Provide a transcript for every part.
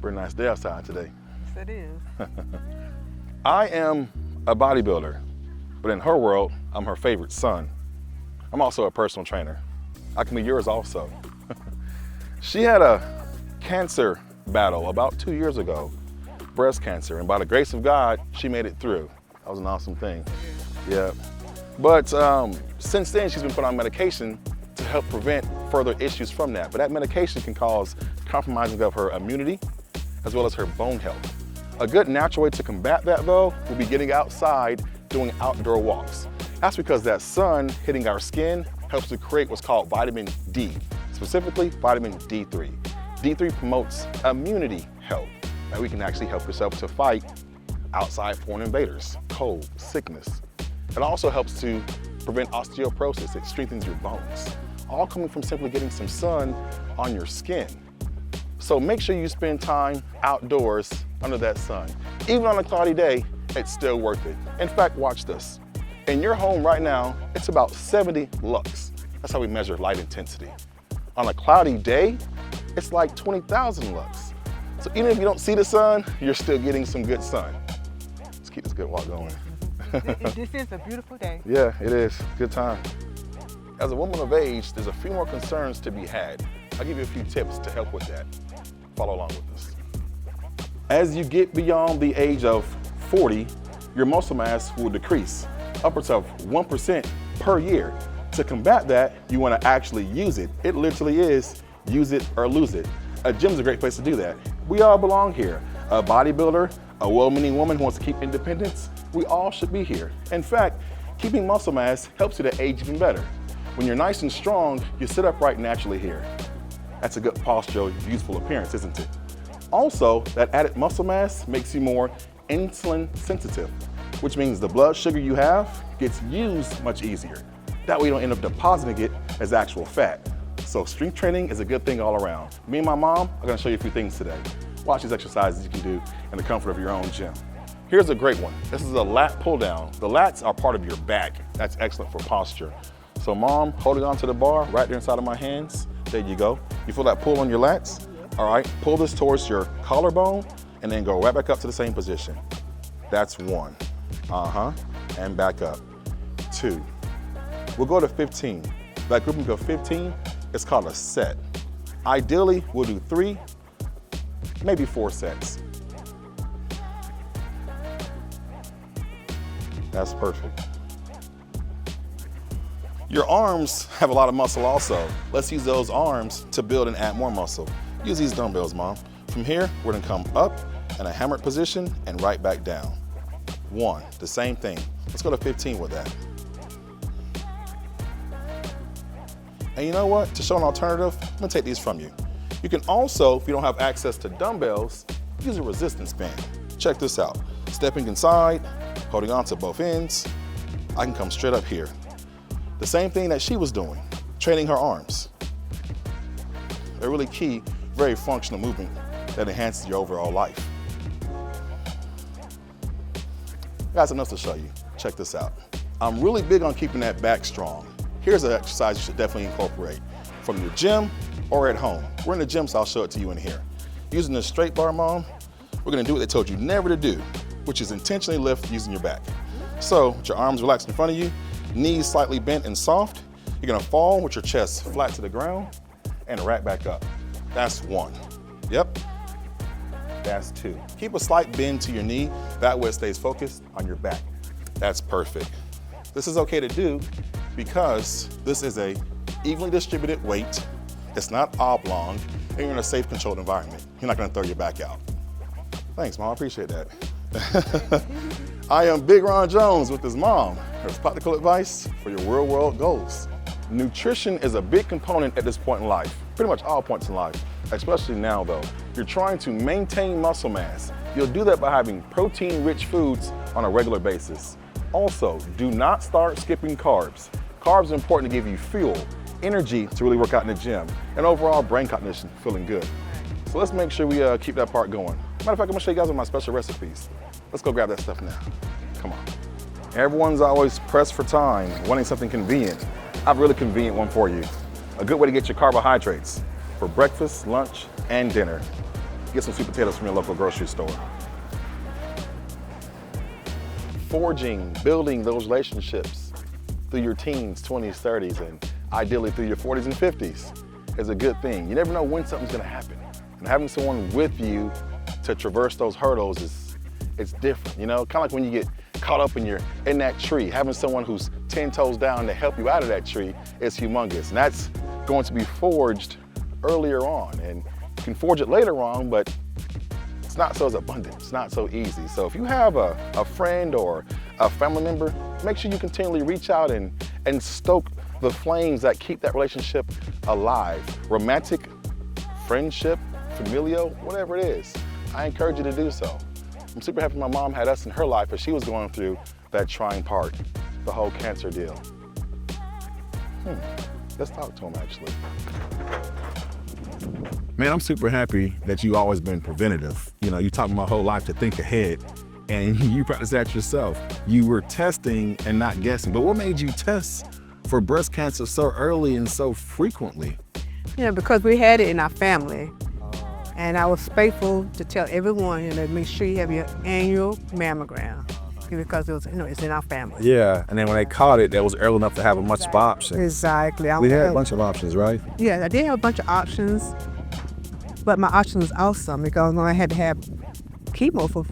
Pretty nice day outside today. Yes, it is. I am a bodybuilder, but in her world, I'm her favorite son. I'm also a personal trainer. I can be yours also. She had a cancer battle about 2 years ago, breast cancer, and by the grace of God, she made it through. That was an awesome thing. Yeah. But since then, she's been put on medication to help prevent further issues from that. But that medication can cause compromising of her immunity as well as her bone health. A good natural way to combat that, though, would be getting outside, doing outdoor walks. That's because that sun hitting our skin helps to create what's called vitamin D, specifically vitamin D3. D3 promotes immunity health, that we can actually help yourself to fight outside foreign invaders, cold, sickness. It also helps to prevent osteoporosis. It strengthens your bones, all coming from simply getting some sun on your skin. So make sure you spend time outdoors under that sun. Even on a cloudy day, it's still worth it. In fact, watch this. In your home right now, it's about 70 lux. That's how we measure light intensity. On a cloudy day, it's like 20,000 lux. So even if you don't see the sun, you're still getting some good sun. Let's keep this good walk going. This is a beautiful day. Yeah, it is. Good time. As a woman of age, there's a few more concerns to be had. I'll give you a few tips to help with that. Follow along with us. As you get beyond the age of 40, your muscle mass will decrease upwards of 1% per year. To combat that, you want to actually use it. It literally is use it or lose it. A gym's a great place to do that. We all belong here. A bodybuilder, a well-meaning woman who wants to keep independence, we all should be here. In fact, keeping muscle mass helps you to age even better. When you're nice and strong, you sit upright naturally here. That's a good posture, youthful appearance, isn't it? Also, that added muscle mass makes you more insulin sensitive, which means the blood sugar you have gets used much easier. That way you don't end up depositing it as actual fat. So strength training is a good thing all around. Me and my mom are gonna show you a few things today. Watch these exercises you can do in the comfort of your own gym. Here's a great one. This is a lat pull down. The lats are part of your back. That's excellent for posture. So mom, holding onto the bar right there inside of my hands. There you go. You feel that pull on your lats? All right, pull this towards your collarbone and then go right back up to the same position. That's one. And back up. Two. We'll go to 15. That group can go 15. It's called a set. Ideally, we'll do 3, maybe 4 sets. That's perfect. Your arms have a lot of muscle also. Let's use those arms to build and add more muscle. Use these dumbbells, Mom. From here, we're gonna come up in a hammered position and right back down. 1, the same thing. Let's go to 15 with that. And you know what? To show an alternative, I'm gonna take these from you. You can also, if you don't have access to dumbbells, use a resistance band. Check this out. Stepping inside, holding on to both ends, I can come straight up here. The same thing that she was doing, training her arms. A really key, very functional movement that enhances your overall life. I got something else to show you. Check this out. I'm really big on keeping that back strong. Here's an exercise you should definitely incorporate from your gym or at home. We're in the gym, so I'll show it to you in here. Using the straight bar, Mom, we're gonna do what they told you never to do, which is intentionally lift using your back. So, with your arms relaxed in front of you, knees slightly bent and soft, you're gonna fall with your chest flat to the ground and right back up. That's 1. Yep. That's 2. Keep a slight bend to your knee, that way it stays focused on your back. That's perfect. This is okay to do because this is a evenly distributed weight, it's not oblong, and you're in a safe, controlled environment. You're not gonna throw your back out. Thanks, Mom, I appreciate that. I am Big Ron Jones with his mom. Here's practical advice for your real world goals. Nutrition is a big component at this point in life, pretty much all points in life, especially now though. You're trying to maintain muscle mass. You'll do that by having protein-rich foods on a regular basis. Also, do not start skipping carbs. Carbs are important to give you fuel, energy to really work out in the gym, and overall brain cognition, feeling good. So let's make sure we keep that part going. Matter of fact, I'm gonna show you guys one of my special recipes. Let's go grab that stuff now. Come on. Everyone's always pressed for time, wanting something convenient. I have a really convenient one for you. A good way to get your carbohydrates for breakfast, lunch, and dinner. get some sweet potatoes from your local grocery store. Forging, building those relationships through your teens, 20s, 30s, and ideally through your 40s and 50s is a good thing. You never know when something's gonna happen. And having someone with you to traverse those hurdles it's different, you know? Kind of like when you get caught up and you're in that tree, having someone who's 10 toes down to help you out of that tree is humongous. And that's going to be forged earlier on. And you can forge it later on, but it's not so as abundant, it's not so easy. So if you have a friend or a family member, make sure you continually reach out and stoke the flames that keep that relationship alive. Romantic, friendship, familial, whatever it is, I encourage you to do so. I'm super happy my mom had us in her life as she was going through that trying part, the whole cancer deal. Let's talk to him actually. Man, I'm super happy that you always been preventative. You know, you taught me my whole life to think ahead, and you practice that yourself. You were testing and not guessing, but what made you test for breast cancer so early and so frequently? Yeah, because we had it in our family. And I was faithful to tell everyone, you know, make sure you have your annual mammogram because it was, you know, it's in our family. Yeah, and then when they caught it, that was early enough to have a bunch of options. Exactly. We had a bunch of options, right? Yeah, I did have a bunch of options, but my option was awesome because I had to have chemo for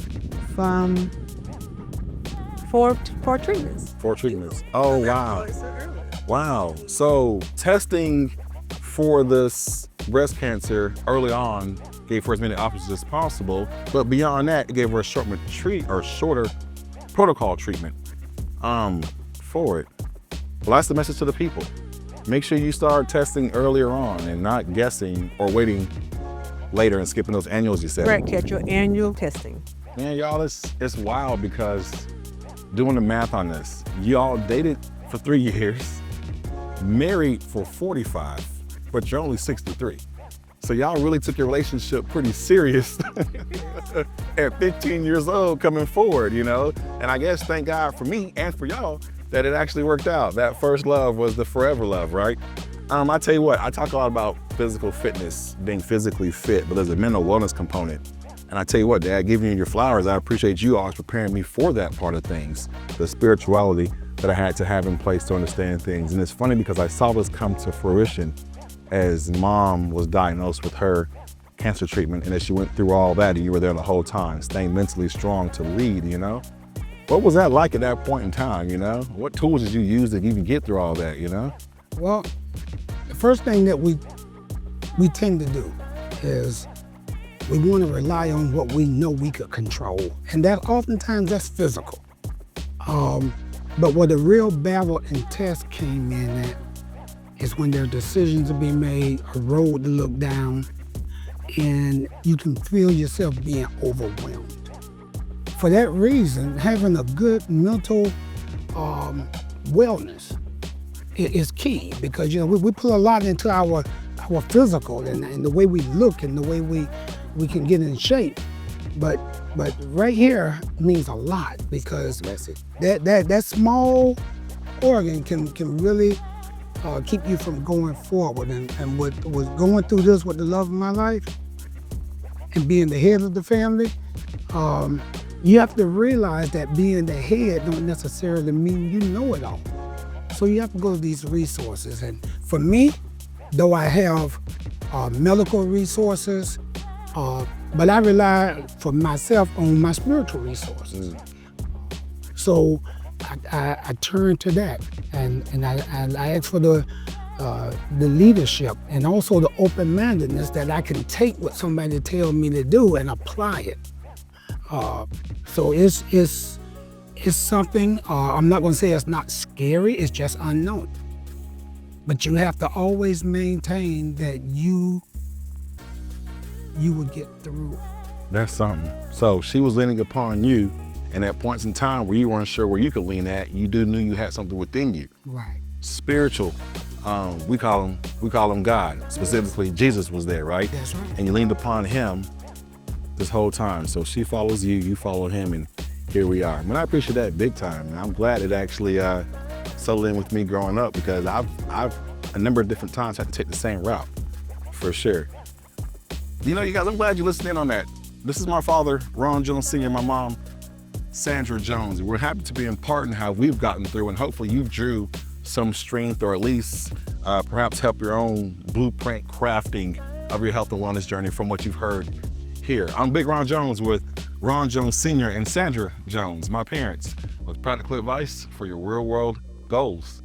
four treatments. 4 treatments. Oh, wow. Wow. So testing for this breast cancer early on gave her as many options as possible, but beyond that, it gave her a shorter protocol treatment for it. Well, that's the message to the people. Make sure you start testing earlier on and not guessing or waiting later and skipping those annuals you said. Correct, at your annual testing. Man, y'all, it's wild because doing the math on this, y'all dated for 3 years, married for 45, but you're only 63. So y'all really took your relationship pretty serious at 15 years old coming forward, you know? And I guess thank God for me and for y'all that it actually worked out. That first love was the forever love, right? I tell you what, I talk a lot about physical fitness, being physically fit, but there's a mental wellness component. And I tell you what, Dad, giving you your flowers, I appreciate you always preparing me for that part of things, the spirituality that I had to have in place to understand things. And it's funny because I saw this come to fruition as Mom was diagnosed with her cancer treatment, and as she went through all that, and you were there the whole time, staying mentally strong to lead, you know? What was that like at that point in time, you know? What tools did you use to even get through all that, you know? Well, the first thing that we tend to do is we want to rely on what we know we could control, and that oftentimes that's physical. But where the real battle and test came in at is when there are decisions to be made, a road to look down, and you can feel yourself being overwhelmed. For that reason, having a good mental wellness is key because, you know, we put a lot into our physical and the way we look and the way we can get in shape. But right here means a lot because that small organ can really keep you from going forward. And what was going through this with the love of my life and being the head of the family, you have to realize that being the head don't necessarily mean you know it all. So you have to go to these resources. And for me, though I have medical resources, but I rely for myself on my spiritual resources. So I turn to that, and I ask for the leadership and also the open-mindedness that I can take what somebody tells me to do and apply it. So it's something. I'm not going to say it's not scary. It's just unknown. But you have to always maintain that you would get through. That's something. So she was leaning upon you, and at points in time where you weren't sure where you could lean at, you knew you had something within you. Right. Spiritual. We call him God. Specifically, Jesus was there, right? That's right. And you leaned upon him this whole time. So she follows you, you follow him, and here we are. And I appreciate that big time. And I'm glad it actually settled in with me growing up because I've a number of different times had to take the same route, for sure. You know, you guys, I'm glad you listened in on that. This is my father, Ron Jones Sr., my mom, Sandra Jones. We're happy to be imparting how we've gotten through, and hopefully you've drew some strength, or at least perhaps help your own blueprint crafting of your health and wellness journey from what you've heard here. I'm Big Ron Jones with Ron Jones Sr. and Sandra Jones, my parents, with practical advice for your real world goals.